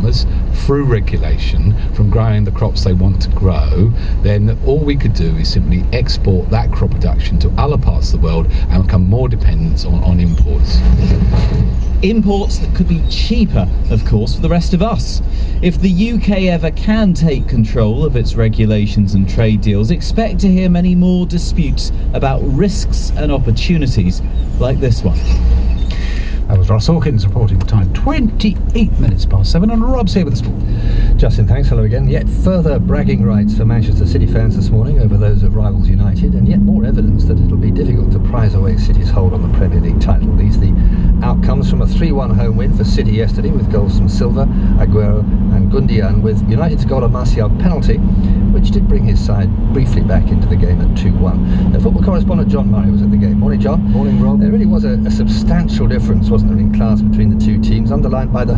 farmers through regulation from growing the crops they want to grow, then all we could do is simply export that crop production to other parts of the world and become more dependent on imports. Imports that could be cheaper, of course, for the rest of us. If the UK ever can take control of its regulations and trade deals, expect to hear many more disputes about risks and opportunities like this one. That was Ross Hawkins reporting the time, 28 minutes past 7, and Rob's here with the sport. Justin, thanks. Hello again. Yet further bragging rights for Manchester City fans this morning over those of rivals United, and yet more evidence that it'll be difficult to prize away City's hold on the Premier League title. These are the outcomes from a 3-1 home win for City yesterday, with goals from Silva, Aguero and Gundogan, with United's goal a Martial penalty, which did bring his side briefly back into the game at 2-1. Football correspondent John Murray was at the game. Morning, John. Morning, Rob. There really was a substantial difference, wasn't there, in class between the two teams, underlined by the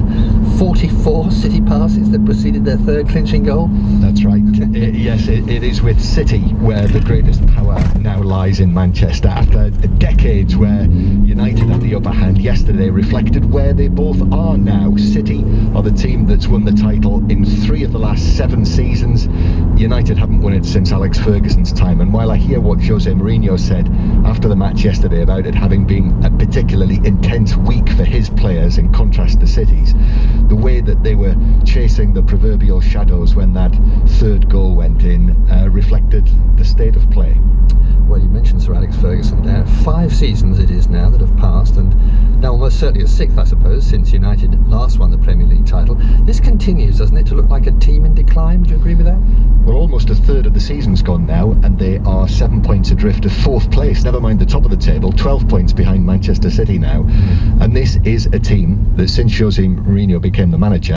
44 City passes that preceded their third clinching goal. That's right. Yes, it is with City where the greatest power now lies in Manchester. After decades where United had the upper hand, yesterday reflected where they both are now. City are the team that's won the title in 3 of the last 7 seasons. United haven't won it since Alex Ferguson's time, and while I hear what Jose Mourinho said after the match yesterday about it having been a particularly intense week for his players in contrast to City's, the way that they were chasing the proverbial shadows when that third goal went in reflected the state of play. Well, you mentioned Sir Alex Ferguson there. 5 seasons it is now that have passed, and now almost certainly a 6th, I suppose, since United last won the Premier League title. This continues, doesn't it, to look like a team in decline? Would you agree with that? Well, almost a third of the season's gone now, and they are 7 points adrift of 4th place, never mind the top of the table, 12 points behind Manchester City now. And this is a team that, since Jose Mourinho became the manager,